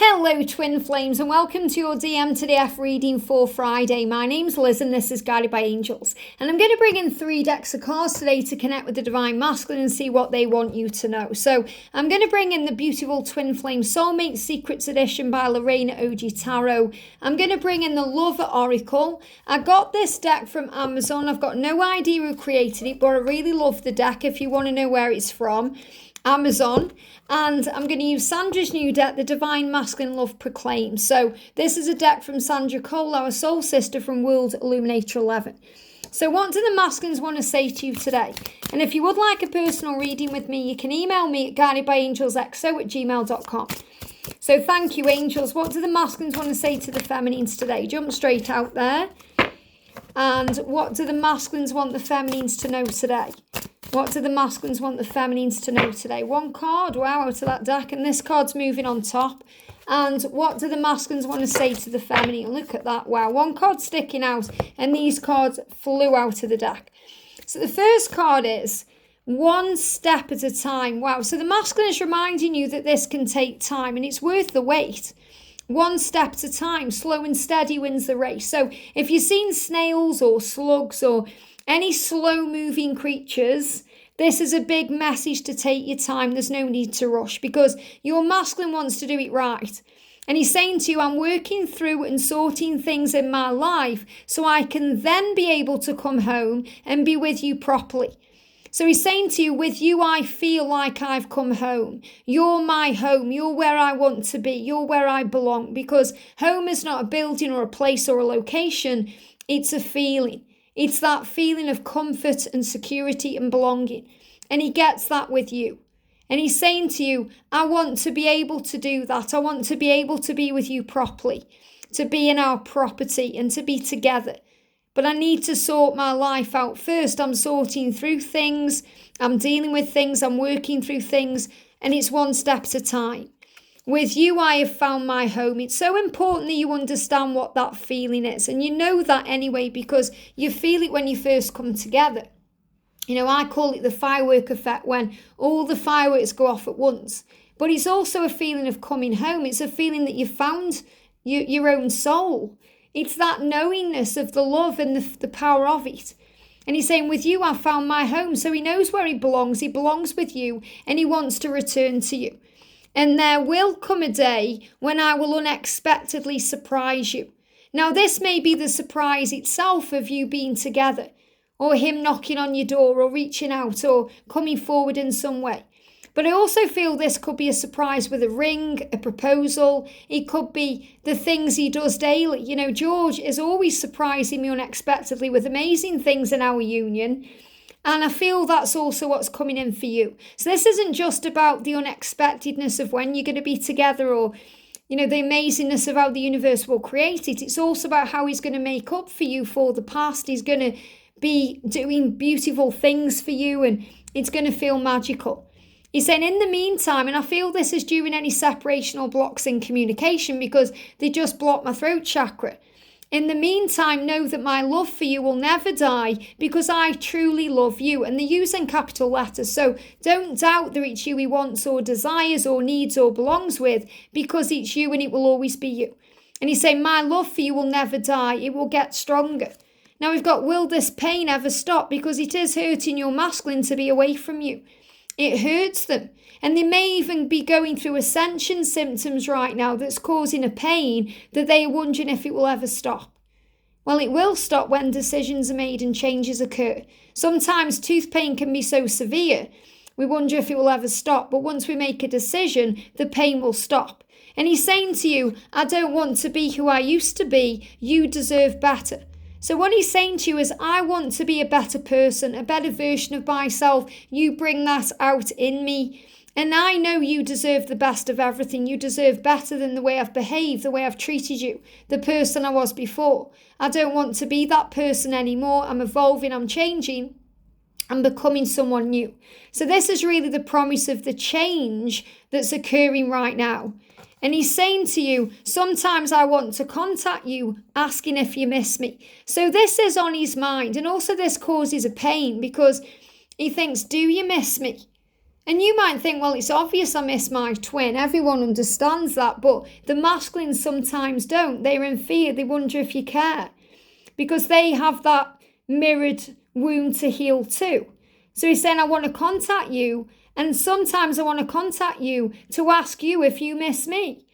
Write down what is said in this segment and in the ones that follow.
Hello Twin Flames and welcome to your DM to DF reading for Friday. My name's Liz and this is Guided by Angels. And I'm going to bring in 3 decks of cards today to connect with the Divine Masculine and see what they want you to know. So I'm going to bring in the beautiful Twin Flame Soulmate Secrets Edition by Reina OG Tarot. I'm going to bring in the Love Oracle. I got this deck from Amazon. I've got no idea who created it, but I really love the deck if you want to know where it's from. Amazon. And I'm going to use Sandra's new deck, the Divine Masculine Love Proclaims. So this is a deck from Sandra Cole, our soul sister from World Illuminator 11. So what do the masculines want to say to you today? And if you would like a personal reading with me, you can email me at guidedbyangelsxo@gmail.com. So thank you, angels. What do the masculines want to say to the feminines today? Jump straight out there. And what do the masculines want the feminines to know today? What do the masculines want the feminines to know today? 1 card, wow, out of that deck. And this card's moving on top. And what do the masculines want to say to the feminine? Look at that, wow. 1 card sticking out and these cards flew out of the deck. So the first card is 1 step at a time. Wow, so the masculine is reminding you that this can take time and it's worth the wait. 1 step at a time, slow and steady wins the race. So if you've seen snails or slugs or any slow-moving creatures, this is a big message to take your time. There's no need to rush because your masculine wants to do it right. And he's saying to you, I'm working through and sorting things in my life so I can then be able to come home and be with you properly. So he's saying to you, with you, I feel like I've come home. You're my home. You're where I want to be. You're where I belong. Because home is not a building or a place or a location. It's a feeling. It's that feeling of comfort and security and belonging. And he gets that with you. And he's saying to you, I want to be able to do that. I want to be able to be with you properly, to be in our property and to be together. But I need to sort my life out first. I'm sorting through things. I'm dealing with things. I'm working through things. And it's 1 step at a time. With you, I have found my home. It's so important that you understand what that feeling is. And you know that anyway because you feel it when you first come together. You know, I call it the firework effect when all the fireworks go off at once. But it's also a feeling of coming home. It's a feeling that you found your own soul. It's that knowingness of the love and the power of it. And he's saying, with you, I found my home. So he knows where he belongs. He belongs with you and he wants to return to you. And there will come a day when I will unexpectedly surprise you. Now, this may be the surprise itself of you being together, or him knocking on your door, or reaching out, or coming forward in some way. But I also feel this could be a surprise with a ring, a proposal. It could be the things he does daily. You know, George is always surprising me unexpectedly with amazing things in our union. And I feel that's also what's coming in for you. So this isn't just about the unexpectedness of when you're going to be together or, you know, the amazingness of how the universe will create it. It's also about how he's going to make up for you for the past. He's going to be doing beautiful things for you and it's going to feel magical. He's saying in the meantime, and I feel this is during any separational blocks in communication because they just block my throat chakra. In the meantime, know that my love for you will never die because I truly love you. And they use in capital letters. So don't doubt that it's you he wants or desires or needs or belongs with because it's you and it will always be you. And he's saying my love for you will never die. It will get stronger. Now we've got, will this pain ever stop? Because it is hurting your masculine to be away from you. It hurts them. And they may even be going through ascension symptoms right now that's causing a pain that they are wondering if it will ever stop. Well, it will stop when decisions are made and changes occur. Sometimes tooth pain can be so severe, we wonder if it will ever stop. But once we make a decision, the pain will stop. And he's saying to you, I don't want to be who I used to be. You deserve better. So what he's saying to you is, I want to be a better person, a better version of myself. You bring that out in me. And I know you deserve the best of everything. You deserve better than the way I've behaved, the way I've treated you, the person I was before. I don't want to be that person anymore. I'm evolving, I'm changing, I'm becoming someone new. So this is really the promise of the change that's occurring right now. And he's saying to you, sometimes I want to contact you, asking if you miss me. So this is on his mind. And also this causes a pain because he thinks, do you miss me? And you might think, well, it's obvious I miss my twin. Everyone understands that. But the masculines sometimes don't. They're in fear. They wonder if you care. Because they have that mirrored wound to heal too. So he's saying, I want to contact you. And sometimes I want to contact you to ask you if you miss me.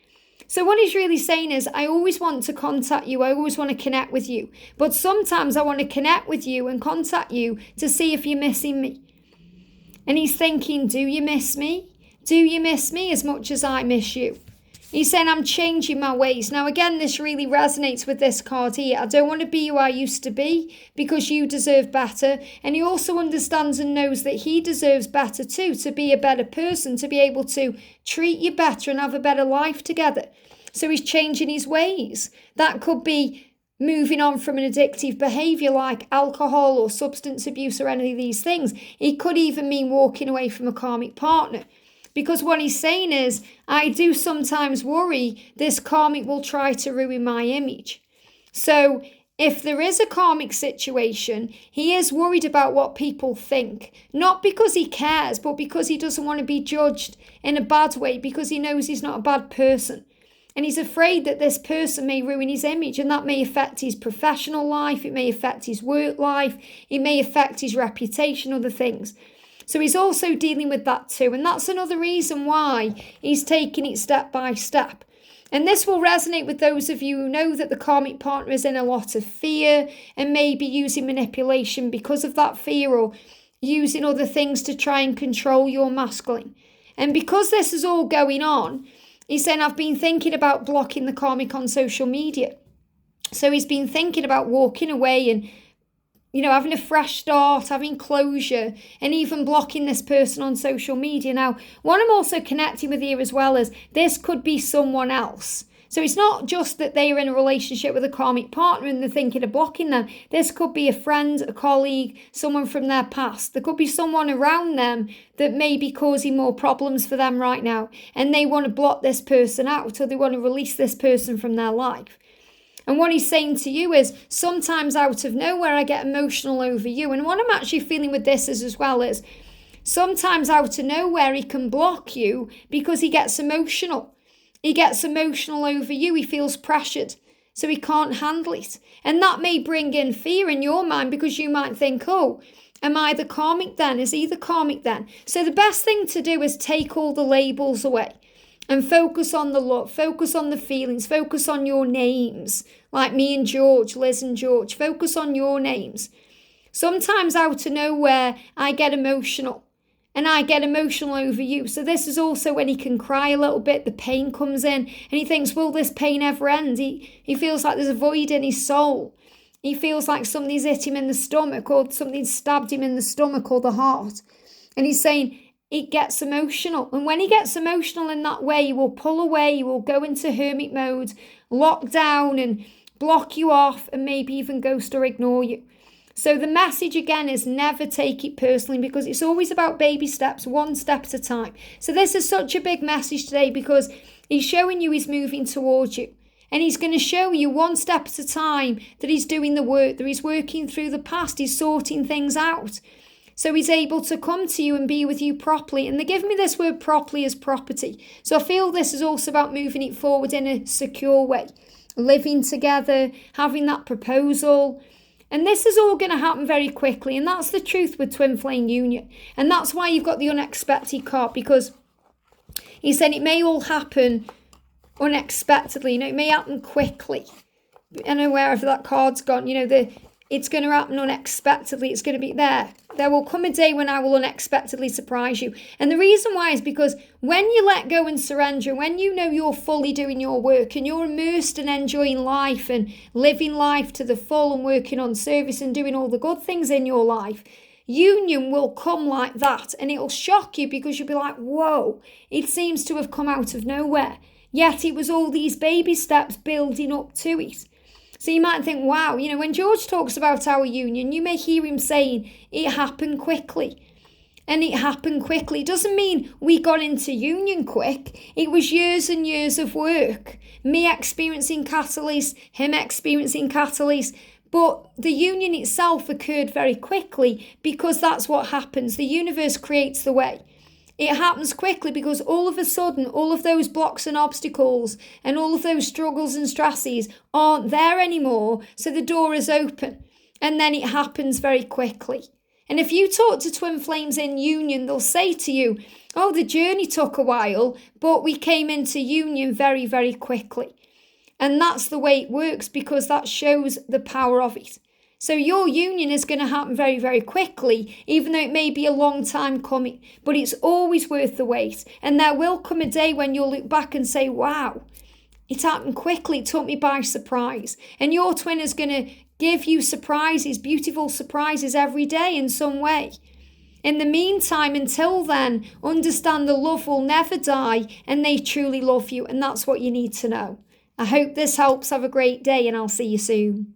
So what he's really saying is, I always want to contact you. I always want to connect with you. But sometimes I want to connect with you and contact you to see if you're missing me. And he's thinking, do you miss me? Do you miss me as much as I miss you? He's saying, I'm changing my ways. Now, again, this really resonates with this card here. I don't want to be who I used to be because you deserve better. And he also understands and knows that he deserves better too, to be a better person, to be able to treat you better and have a better life together. So he's changing his ways. That could be moving on from an addictive behaviour like alcohol or substance abuse or any of these things. It could even mean walking away from a karmic partner. Because what he's saying is, I do sometimes worry this karmic will try to ruin my image. So if there is a karmic situation, he is worried about what people think. Not because he cares, but because he doesn't want to be judged in a bad way, because he knows he's not a bad person. And he's afraid that this person may ruin his image, and that may affect his professional life, it may affect his work life, it may affect his reputation, other things. So he's also dealing with that too. And that's another reason why he's taking it step by step. And this will resonate with those of you who know that the karmic partner is in a lot of fear and maybe using manipulation because of that fear, or using other things to try and control your masculine. And because this is all going on, he's saying, I've been thinking about blocking the karmic on social media. So he's been thinking about walking away and, having a fresh start, having closure, and even blocking this person on social media. Now, what I'm also connecting with here as well is this could be someone else. So it's not just that they are in a relationship with a karmic partner and they're thinking of blocking them. This could be a friend, a colleague, someone from their past. There could be someone around them that may be causing more problems for them right now, and they want to block this person out, or they want to release this person from their life. And what he's saying to you is, sometimes out of nowhere, I get emotional over you. And what I'm actually feeling with this is, as well, is sometimes out of nowhere, he can block you because he gets emotional. He gets emotional over you. He feels pressured, so he can't handle it. And that may bring in fear in your mind, because you might think, oh, am I the karmic then? Is he the karmic then? So the best thing to do is take all the labels away and focus on the love, focus on the feelings, focus on your names. Like me and George, Liz and George, focus on your names. Sometimes out of nowhere, I get emotional. And I get emotional over you. So this is also when he can cry a little bit. The pain comes in. And he thinks, will this pain ever end? He feels like there's a void in his soul. He feels like something's hit him in the stomach, or something stabbed him in the stomach or the heart. And he's saying, it gets emotional. And when he gets emotional in that way, he will pull away, he will go into hermit mode, lock down and block you off, and maybe even ghost or ignore you. So the message again is, never take it personally, because it's always about baby steps, one step at a time. So this is such a big message today, because he's showing you he's moving towards you. And he's going to show you one step at a time that he's doing the work, that he's working through the past, he's sorting things out. So he's able to come to you and be with you properly. And they give me this word properly as property. So I feel this is also about moving it forward in a secure way. Living together, having that proposal. And this is all going to happen very quickly. And that's the truth with twin flame union. And that's why you've got the unexpected card, because he said it may all happen unexpectedly. It may happen quickly. I know wherever that card's gone, it's going to happen unexpectedly. It's going to be there. There will come a day when I will unexpectedly surprise you. And the reason why is because when you let go and surrender, when you know you're fully doing your work and you're immersed in enjoying life and living life to the full and working on service and doing all the good things in your life, union will come like that, and it'll shock you, because you'll be like, whoa, it seems to have come out of nowhere. Yet it was all these baby steps building up to it. So you might think, wow, when George talks about our union, you may hear him saying it happened quickly. And it happened quickly. It doesn't mean we got into union quick. It was years and years of work. Me experiencing catalyst, him experiencing catalyst. But the union itself occurred very quickly, because that's what happens. The universe creates the way. It happens quickly because all of a sudden, all of those blocks and obstacles and all of those struggles and stresses aren't there anymore. So the door is open, and then it happens very quickly. And if you talk to twin flames in union, they'll say to you, oh, the journey took a while, but we came into union very, very quickly. And that's the way it works, because that shows the power of it. So your union is going to happen very, very quickly, even though it may be a long time coming, but it's always worth the wait. And there will come a day when you'll look back and say, wow, it happened quickly, it took me by surprise. And your twin is going to give you surprises, beautiful surprises every day in some way. In the meantime, until then, understand the love will never die and they truly love you, and that's what you need to know. I hope this helps. Have a great day, and I'll see you soon.